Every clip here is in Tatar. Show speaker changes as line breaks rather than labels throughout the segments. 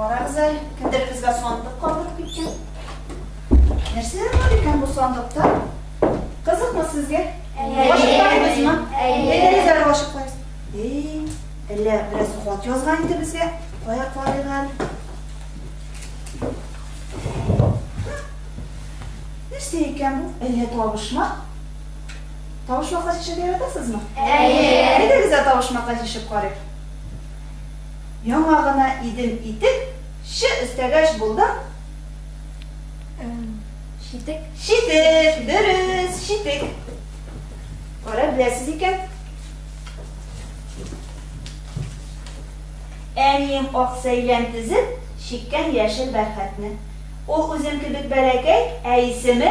Карагыз әле, кемдер безгә сандык калдырып киткән. Нәрсәләр бар икән бу сандыкта? Кызыкмы сезгә? Ачып карыйбызмы? Әйдәгез әле ачып карыйбыз. Әллә бераз хат язган иде безгә. Кая карыйк әле? Нәрсә икән бу? Әллә табышмак? Табышмакка чишеп яратасызмы? Әйдәгез әле табышмакка чишеп карыйк. Яңа гына идем итек, өстәгәч булды.
Шитек.
Шитек, дөрес, шитек. Кара беләсез икән. Әнием ак сәйлән тезеп, шиккән яшел бәрхәтне. Ул үзем кебек бәләкәй, ә исеме?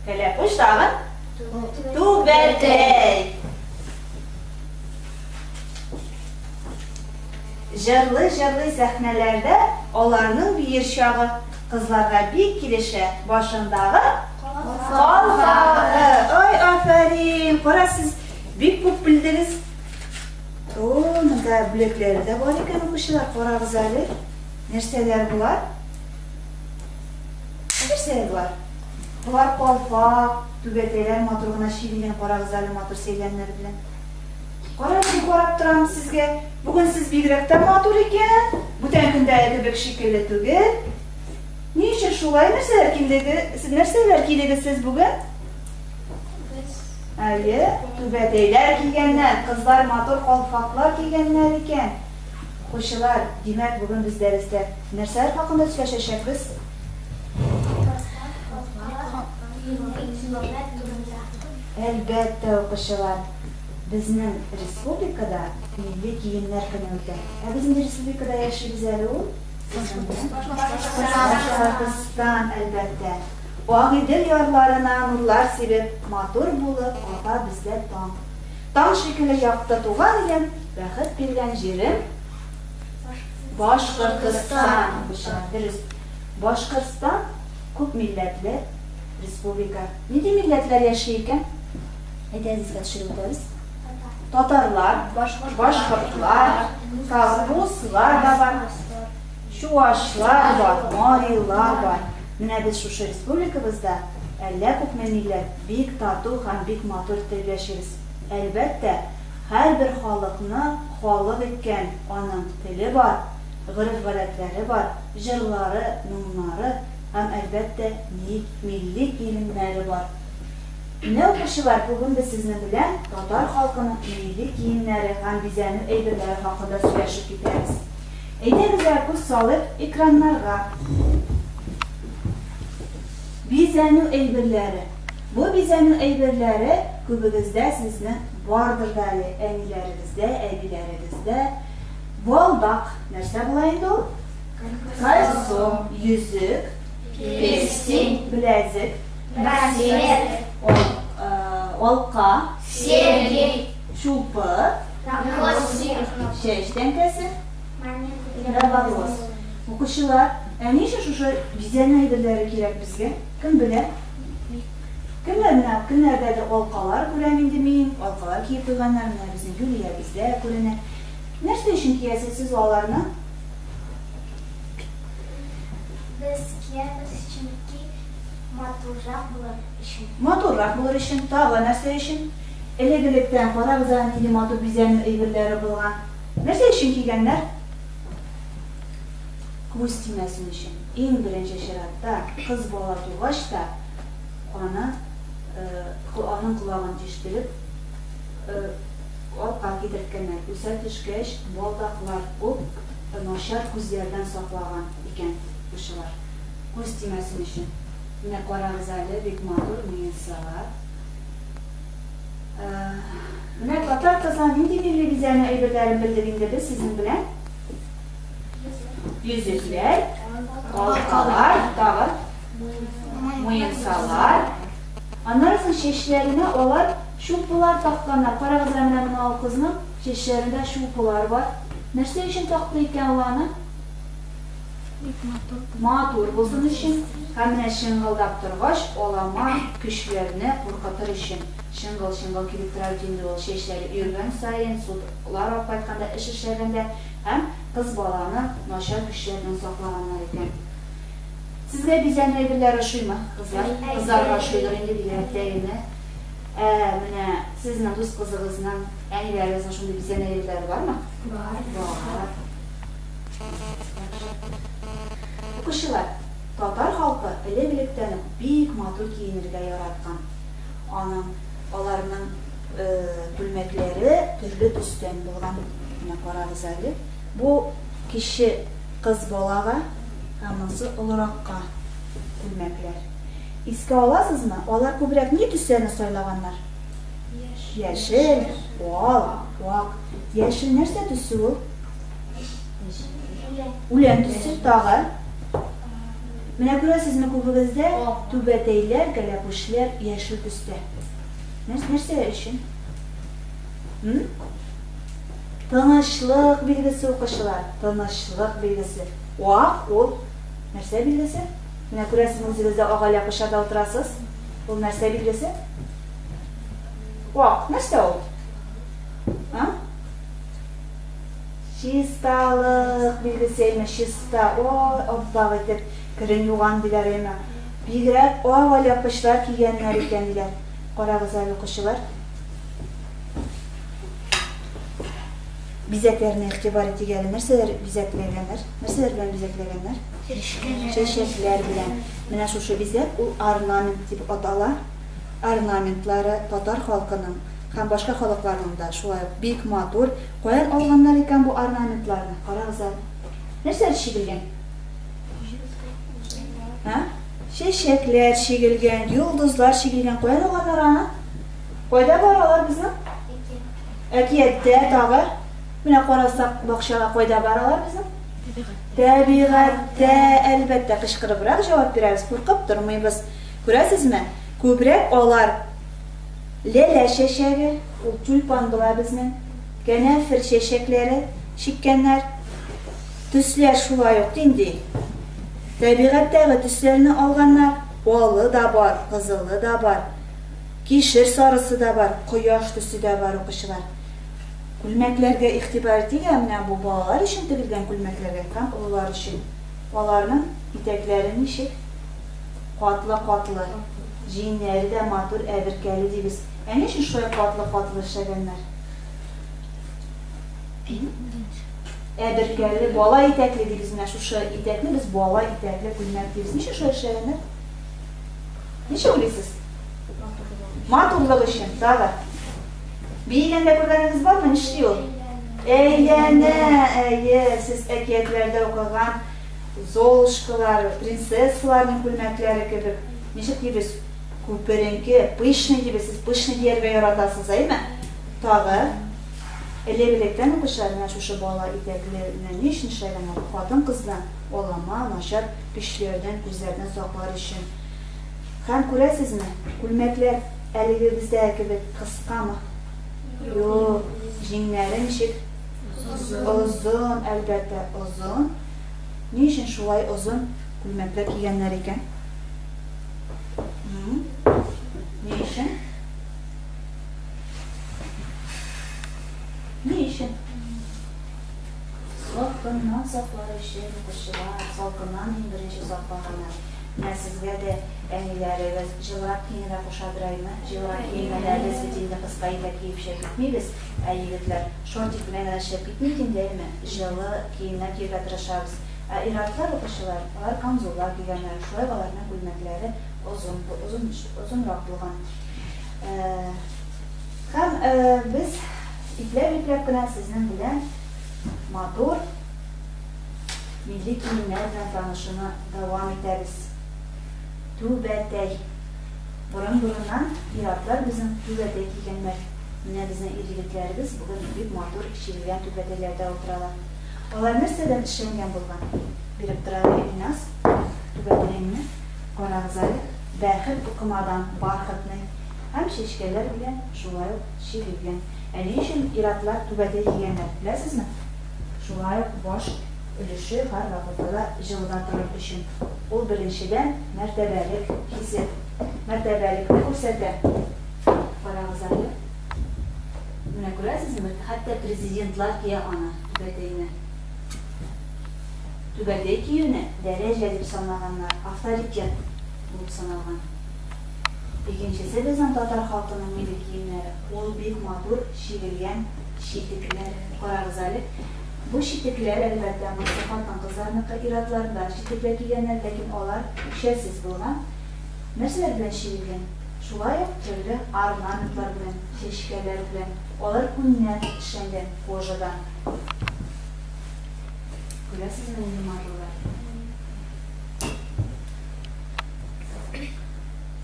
Кәләпүш тагын? Түбәтәй. Жырлы-жырлы сәхнәләрдә аларның биер чагы кызларга бик килешә. Башындагы калфагы. Ой, афәрин. Кара, сез бик күп белдегез. Монда бүләкләре дә бар икән, укучылар. Карагыз әле. Нәрсәләр булар? Нәрсәләр булар? Булар калфак, түбәтәйләр, матур гына шигелгән. Карагыз әле матур сөйләмнәр белән. Карап торам сезгә. Бүген сез бигрәк тә матур икән. Бүтән көндә кебек шикелле түгел. Ни өчен шулай нәрсәләр килдегез сез бүген? Әйе, түбәтәйләр килгәннәр, кызлар матур калфаклар килгәннәр икән. Укучылар, димәк, бүген без дәрестә нәрсәләр хакында сөйләшәчәкбез? Әлбәттә, укучылар. Безнең республикада милли киемнәр көне үтә. Ә без инде республикада яшибез әле ул? Башкортстан, әлбәттә. Агыйдел ярларына нурлар сибеп, матур булып, ата бездә таң. Таң шикелле якты туган илем, бәхет биргән җирем Башкортстан. Дөрес. Башкортстан күп милләтле республика. Нинди милләтләр яши икән? Әйдәгез төшереп үтәбез. Татарлар, башкортлар, руслар да бар, чуашлар бар, марилар бар. Менә без шушы республикабызда әллә күпме милләт бик тату һәм бик матур итеп яшибез. Әлбәттә, һәрбер халыкны халык иткән аның теле бар, гореф-гадәтләре бар, җырлары, моңнары һәм әлбәттә милли киемнәре бар. Менә укучылар, бүген без сезнең белән татар халкының милли киемнәре һәм бизәнү әйберләре хакында сөйләшеп китәбез. Әйдәгез күз салып экраннарга. Бизәнү әйберләре. Бу бизәнү әйберләре күбегездә сезнең бардыр да әле, әниләрегездә, әбиләрегездә. Балдак, нәрсә була инде ул? Кальсон, йөзек, перстень, беләзек, браслет, алка, серьги, шупы, чәч тәңкәсе, раболос. Укучылар, ничә шушы бизәнү әйберләре кирәк безгә? Кем белә? Кемнәрдәдер алкалар күрәм инде мин, алкалар киеп туганнар, менә безнең Юлиябездә күренә. Нәрсә өчен киясез сез аларны?
Без киябез чөнки матуррак булыр өчен.
Матуррак булыр өчен, тагы нәрсә өчен? Элек-электән карагыз нинди матур бизәнү әйберләре булган. Нәрсә өчен кигәннәр? Күз тимәсен өчен. Иң беренче чиратта кыз бала тугач та аның колагын тиштереп алка кидерткәннәр. Үсә төшкәч балдаклар күп начар күзләрдән саклаган икән укучылар. Күз тимәсен өчен. Менә карагыз әле, бик матур муенсалар. Менә татар кызлары нинди милли бизәнү әйберләрен белдек инде без сезнең белән? Йөзекләр, алкалар, тагы муенсалар. Аннан соң чәчләренә алар шупылар такканнар. Карагыз менә ул кызның чәчләрендә шупылар бар. Нәрсә өчен такты икән ул аны? Матур булсын өчен. Һәм менә шыңгылдап торгач, алама көчләрне куркытыр өчен. Шыңгыл килеп тора инде ул чәчләре йөргән саен, судлар алып кайтканда, эш эшләгәндә һәм kız balаны нашар көчләрдән саклаганнар икән. Сезгә бизән әйберләр ошыймы, кызлар? Кызларга ошыйдыр инде бигрәк тә инде. Менә сезнең дус кызыгызның әниләрегезнең шундый бизән әйберләре бармы? Бар. Укучылар, татар халкы элек-электән бик матур киенергә яраткан. Аларның күлмәкләре төрле төстән булган. Менә карагыз әле. Бу кече кыз балага һәммәсе олыракка күлмәкләр. Искә аласызмы? Алар күбрәк ни төсләрне сайлаганнар? Яшел, ак. Яшел нәрсә төсе ул? Үлән төсе тагы. Менә күрәсезме, күбегездә түбәтәйләр, кәләпүшләр яшел төстә. Нәрсә өчен? Тынычлык билгесе укучылар, тынычлык билгесе. Ак ул нәрсә билгесе? Менә күрәсезме, үзегездә агаля кушада утырасыз. Ул нәрсә билгесе? Ак, нәрсә ул? Чисталык билгесе, чиста. Аббак итеп кирен юган диләр әмма. Бигрәк агаля кушlar кигәннәр икән диләр. Карагыз әле укучылар. Бизәкләрне игътибар итегәле, нәрсәләр бизәкләгәннәр? Нәрсәләр белән бизәкләгәннәр? Чәчәкләр белән. Менә шушы бизәк ул орнамент дип атала. Орнаментлары татар халкының һәм башка халыкларның да шулай бик матур. Каян алганнар икән бу орнаментларны? Карагыз әле. Нәрсәләр чигелгән? Чәчәкләр чигелгән, йолдызлар чигелгән. Каян алганнар аны? Кайда баралар безнең? Әкияттә тагы. Менә карасак, бакчага кайда баралар безнең? Табигатьтә, әлбәттә, кычкырыбрак җавап бирәбез, куркып тормыйбыз. Күрәсезме? Күбрәк алар ләлә чәчәге, ул тюльпан була безнең, кәнәфер чәчәкләре чиккәннәр. Төсләр шулай ук инде. Табигатьтәге төсләрне алганнар. Алы да бар, кызылы да бар, кишер сарысы да бар, кояш төсе дә бар укучылар. Күлмәкләргә игътибар итегә, менә бу балалар өчен тегелгән күлмәкләргә һәм уллар өчен. Аларның итәкләре ничек? Катлы. Җиңнәре дә матур, әберкәле дибез. Ни өчен шулай катлы эшләгәннәр? Әберкәле, бала итәкле дибез. Менә шушы итәкне без бала итәкле күлмәк дибез. Ничек шулай эшләгәннәр? Ничек уйлыйсыз? Матурлык өчен, тагы. Бигәндә күргәнегез бармы? Нишли ул? Әйе, сез әкиятләрдә укыган Золушкалар, принцессаларның күлмәкләре кебек. Ничек дибез? Күперенке, пышный дибез. Сез пышный дияргә яратасыз, әйме? Тагы. Элек-электән укучылар менә шушы бала итәкләрне ни өчен эшләгәннәр? Хатын-кыздан олама, начар көчләрдән, күзләрдән саклар өчен. Һәм күрәсезме? Күлмәкләр әлеге бездә кебек кыскамы? Юк, җиңнәре ничек? Озын, әлбәттә, озын. Ни өчен шулай озын күлмәкләр кигәннәр икән? Ни өчен? Ни өчен? Салкыннан саклар өчен укучылар, салкыннан беренче саклаганнар. Менә сезгә дә әниләрегез җылырак киенергә кушадыраймы? Җылырак киенмәләрегез бит инде кыска итәк киеп чыкмыйбыз. Егетләр шортик белән генә эшләп китмик инде, җылы киемнәр кияргә тырышабыз. Иратлар укучылар, алар камзуллар кигәннәр, шулай аларның күлмәкләре озынрак булган. Һәм без ипләп кенә сезнең белән матур милли киемнәр белән танышуны дәвам итәбез. Түбәтәй. Борын-борыннан иратлар безнең түбәтәй кигәннәр. Менә безнең ир-егетләребез бүген бик матур чигелгән түбәтәйләрдә утыралар. Алар нәрсәдән эшләнгән булган? Биреп торалар Илназ, түбәтәйне. Карагыз әле, бәхет укымадан бархатны һәм чәчкәләр белән шулай ук чигелгән. Ни өчен иратлар түбәтәй кигәннәр? Беләсезме? Шулай ук баш өлеше һәр вакытта җылыдан торыр өчен. Ул беренчедән мәртәбәлек хисе, мәртәбәлекне күрсәтә. Карагыз әле. Менә күрәсезме? Хәтта президентлар кия аны түбәтәйне. Түбәтәй киюне дәрәҗә дип санаганнар, авторитет булып саналган. Икенчесе безнең татар халкының милли киемнәре. Ул бик матур чигелгән читекләр. Карагыз әле. Бу читекләр әлбәттә хатын-кызларның иратларында читекләр кигәннәр, ләкин алар шәсез булган. Нәрсәләр белән чигелгән? Шулай ук төрле орнаментлар белән, чәчкәләр белән. Алар күннән эшләнгән кожадан. Күрәсезме инде матурлар?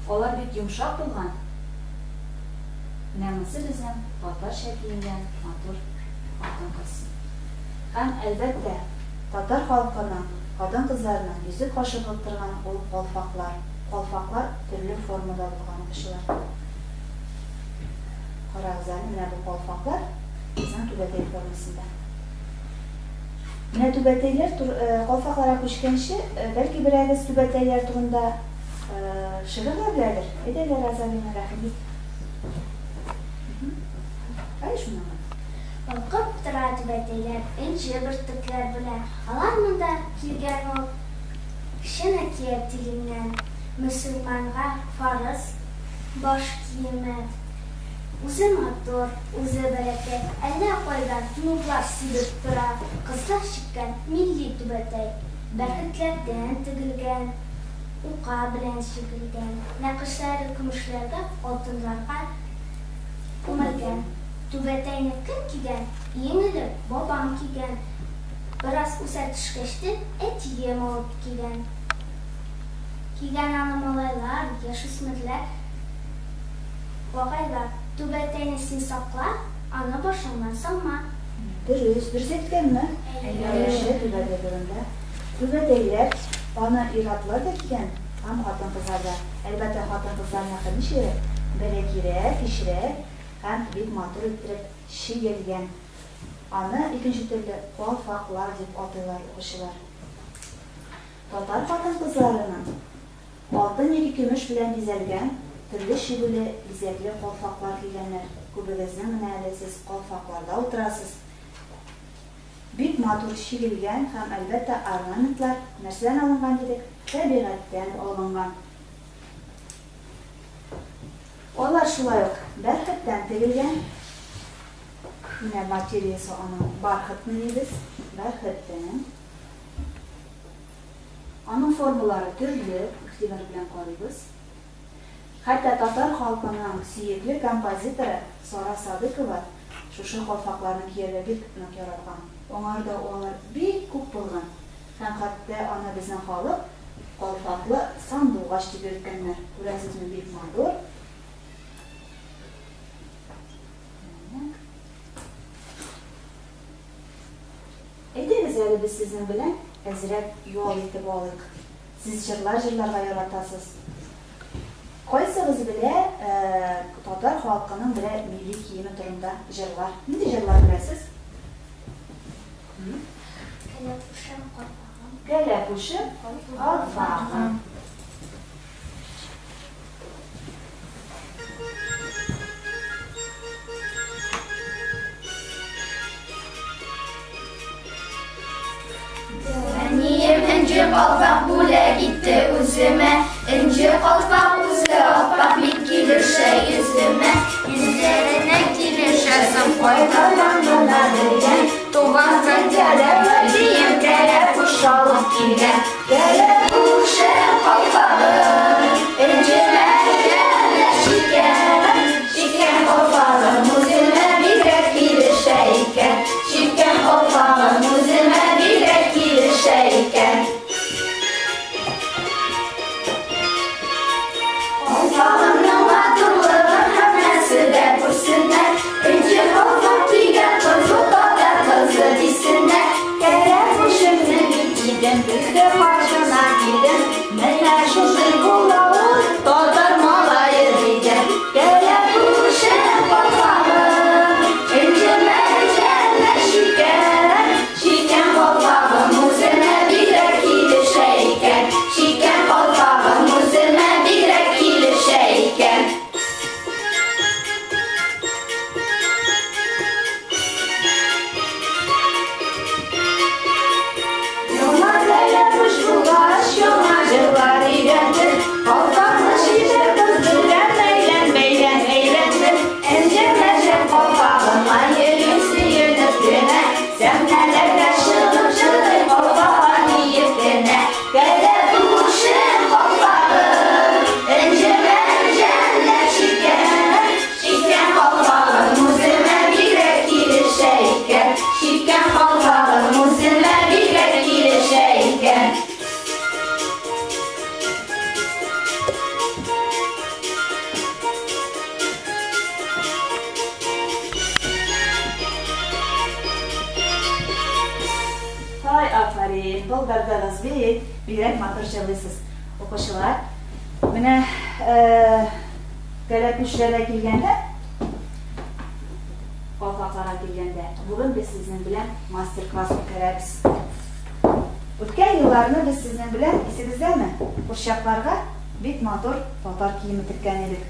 Алар бик йомшак булган. Менә безнең татарча киенгән матур хатын-кыз. Һәм әлбәттә татар халкының хатын-кызларының йөзе кашыгып торган ул калфаклар. Калфаклар төрле формада булган кешеләр. Карагыз әле, менә бу калфаклар безнең түбәтәй формасында. Менә түбәтәйләр калфакларга күчкәнче, бәлки берәгез түбәтәйләр турында шигырьләр беләдер. Әйдәгез Азалина рәхим ит. Шуннан.
Балкып тора түбәтәйләр, энҗе бөртекләр белән. Алар монда килгән ул кечкенә кият тиленнән. Мөселманга фарыз баш киеме. Үзе матур, үзе бәрәкәт. Әллә кайдан нурлар сибеп тора. Кызлар чиккән милли түбәтәй. Бәрхетләрдән тегелгән, ука белән чигелгән. Нәкышләре көмешләргә, алтынларга күмелгән. Түбәтәйне кем кигән? Иң бабам кигән. Бераз үсә төшкәчтә әтием алып кигән. Кигән аны малайлар, яшүсмерләр. Агайлар, түбәтәйне син сакла, аны башыңнан салма.
Дөрес әйткәнме? Яшә түбәтәй турында. Түбәтәйләр аны иратлар да кигән, һәм хатын-кызлар да. Әлбәттә хатын-кызларның ничек? Бәрәкирәк, кичрәк һәм бик матур иттереп чигелгән. Аны икенче төрле калфаклар дип атыйлар укучылар. Татар хатын-кызларының алтын яки көмеш белән бизәлгән төрле чигүле бизәкле калфаклар кигәннәр. Күбегезнең менә әле сез калфакларда утырасыз. Бик матур чигелгән һәм әлбәттә орнаментлар нәрсәдән алынган дидек? Табигатьтән алынган. Алар шулай ук бәрхеттән тегелгән. Менә материясе аның бархытны дибез, бәрхеттән. Аның формалары төрле, игътибар белән карыйбыз. Хәтта татар халкының сөекле композиторы Сара Садыкова шушы калфакларны кияргә бик нык яраткан. Аңарда алар бик күп булган. Һәм хәтта аны безнең халык калфаклы сандугач дип йөрткәннәр. Күрәсезме, бик матур. Әйдәгез әле без сезнең белән әзрәк юл итеп алыйк. Сез җырларга яратасыз. Кайсыгыз белә татар халкының берәр милли киеме турында җырлар? Нинди җырлар беләсез? Кәләпүшем, калфагым.
Энҗе калфак бүләк итте үземә, энҗе калфак үзе аппак бит килешә йөземә. Йөзләренә килешәсем кайда дигән, туган кәлдә җием кәләпүш алып килгән. Кәләпүшем калфагым, энҗемә чиккән, чиккән калфагым үземә бигрәк килешә икән, чиккән калфагым үземә бигрәк килешә икән. Калфагымның матурлыгын һәммәсе дә күрсеннәр, энҗе калфак кигән кыз да кызы дисеннәр. Кәләпүшемне бит кидем безгә каршына.
балдардарыз бигрәк матур җырлыйсыз. Укучылар, менә таләпләүчеләргә килгәндә, калфакларга килгәндә, бүген без сезнең белән мастер-класс үткәрәбез. Үткән елларны без сезнең белән исегездәме? Курчакларга бик матур татар киеме теккән идек.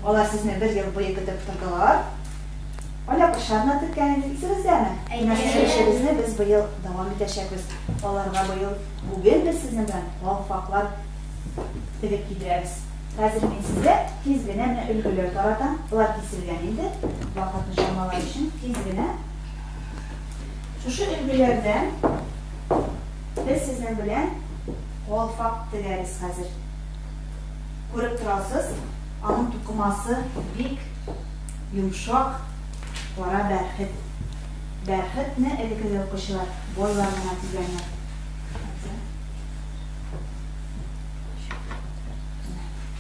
Алар сезне бер ел буе көтеп тордылар. Ала кышарны теккән идек, исегездәме? Эшебезне без быел дәвам итәчәкбез. Аларга быел бүген без сезнең белән калфаклар тегеп кидерәбез. Хәзер мин сезгә тиз генә өлгеләр таратам. Булар киселгән инде. Вакытны җамалар өчен тиз генә. Шушы өлгеләрдән без сезнең белән калфак тегәбез хәзер. Күреп торасыз, аның тукымасы бик йомшак, кара бәрхет. Бәрхетне элекке укучылар бойларына тигәннәр.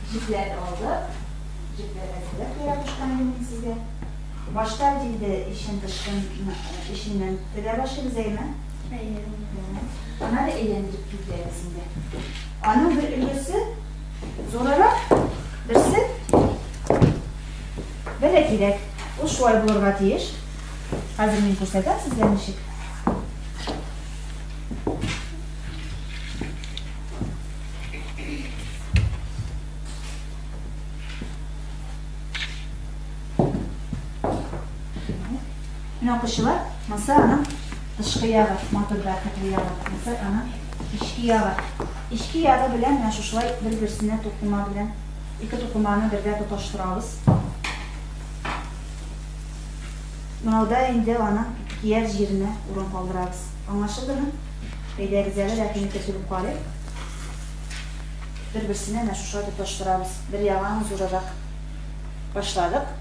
Җипләр алды. Җипләр әзерләп яратышкан идем сезгә. Башта диде ишеннән тегә башлыйбыз әйме? Ана да әйләндереп китәбез инде. Аның бер өлгесе зурарак, берсе бәлә кирәк. Ул шулай булырга тиеш. Хәзер мин күрсәтәм сезгә ничек. Укучылар, маса аның тышкы ягы, матур бәрхетле ягы, маса аның ички ягы. Ички ягы белән менә шушылай бер-берсенә тукыма белән ике тукыманы бергә тоташтырабыз. Монауда инде аның кияр җиренә урын калдырабыз. Аңлашылдымы? Әйдәгез әле рәхим итеп карыйк. Бер-берсенә менә шушылай тоташтырабыз. Бер ягын зуррак башладык.